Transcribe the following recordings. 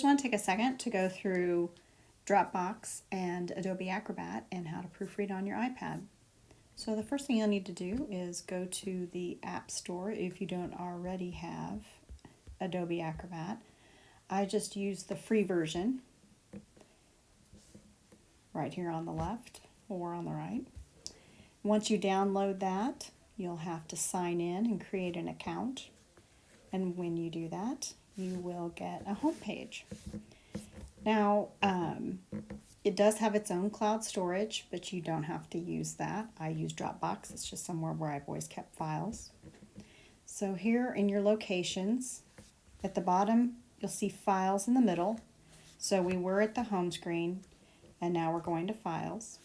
just want to take a second to go through Dropbox and Adobe Acrobat and how to proofread on your iPad. So the first thing you'll need to do is go to the App Store if you don't already have Adobe Acrobat. I just use the free version right here on the left or on the right. Once you download that, you'll have to sign in and create an account. And when you do that, you will get a home page. Now, it does have its own cloud storage, but you don't have to use that. I use Dropbox. It's just somewhere where I've always kept files. So here in your locations, at the bottom, you'll see files in the middle. So we were at the home screen, and now we're going to files.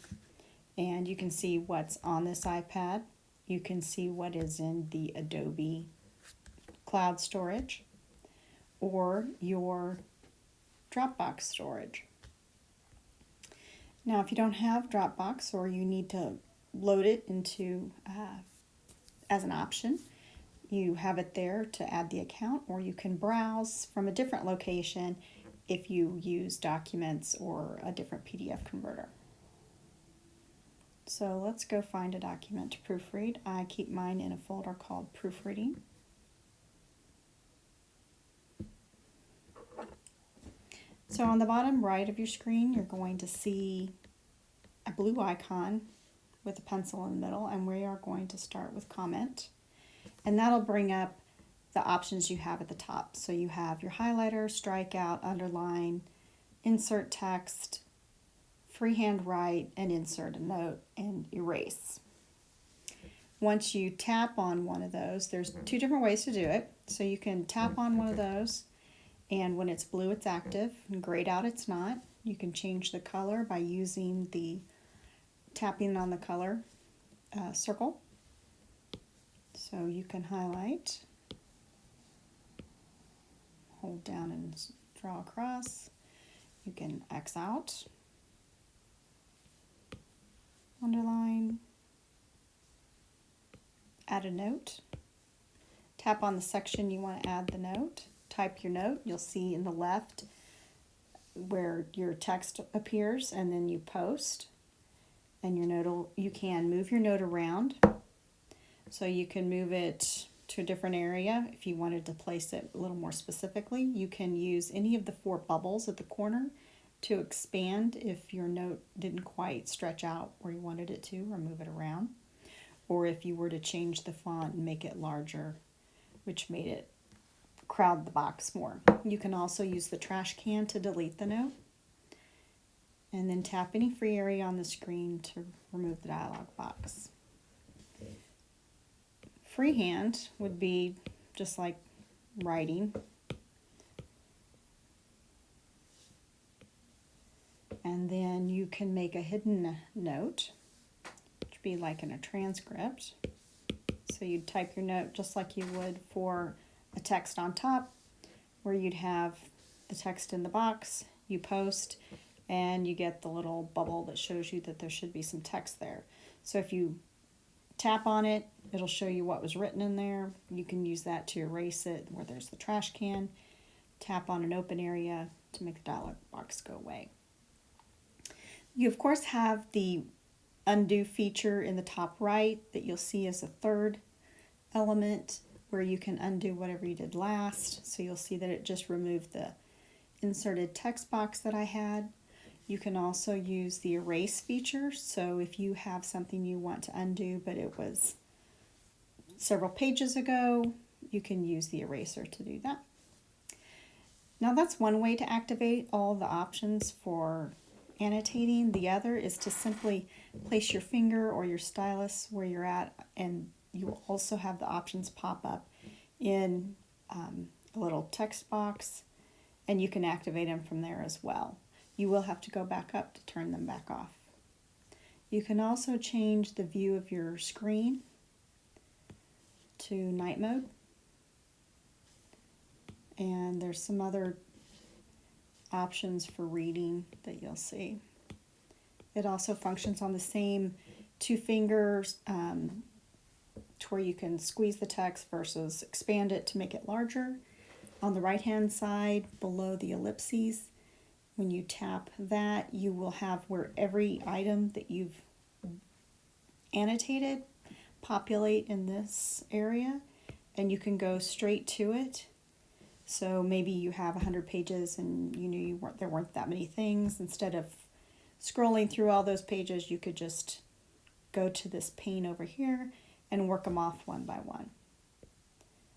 And you can see what's on this iPad. You can see what is in the Adobe cloud storage or your Dropbox storage. Now, if you don't have Dropbox or you need to load it into as an option, you have it there to add the account, or you can browse from a different location if you use Documents or a different PDF converter. So let's go find a document to proofread. I keep mine in a folder called Proofreading. So on the bottom right of your screen, you're going to see a blue icon with a pencil in the middle, and we are going to start with Comment. And that'll bring up the options you have at the top. So you have your highlighter, strikeout, underline, insert text, freehand write, and insert a note, and erase. Once you tap on one of those, there's two different ways to do it. So you can tap on one of those, and when it's blue, it's active, and grayed out, it's not. You can change the color by using the tapping on the color circle. So you can highlight, hold down and draw across. You can X out, underline, add a note, tap on the section you want to add the note, type your note. You'll see in the left where your text appears, and then you post, and your note you can move your note around. So you can move it to a different area if you wanted to place it a little more specifically. You can use any of the four bubbles at the corner to expand if your note didn't quite stretch out where you wanted it to, or move it around. Or if you were to change the font and make it larger, which made it crowd the box more. You can also use the trash can to delete the note. And then tap any free area on the screen to remove the dialog box. Freehand would be just like writing. And then you can make a hidden note, which would be like in a transcript. So you'd type your note just like you would for a text on top, where you'd have the text in the box, you post, and you get the little bubble that shows you that there should be some text there. So if you tap on it, it'll show you what was written in there. You can use that to erase it where there's the trash can. Tap on an open area to make the dialog box go away. You of course have the undo feature in the top right that you'll see as a third element, where you can undo whatever you did last. So you'll see that it just removed the inserted text box that I had. You can also use the erase feature. So if you have something you want to undo, but it was several pages ago, you can use the eraser to do that. Now that's one way to activate all the options for annotating. The other is to simply place your finger or your stylus where you're at, and you will also have the options pop up in a little text box, and you can activate them from there as well. You will have to go back up to turn them back off. You can also change the view of your screen to night mode, and there's some other options for reading that you'll see. It also functions on the same two fingers to where you can squeeze the text versus expand it to make it larger. On the right hand side below the ellipses, when you tap that, you will have where every item that you've annotated populate in this area, and you can go straight to it. So maybe you have 100 pages and you knew there weren't that many things. Instead of scrolling through all those pages, you could just go to this pane over here and work them off one by one.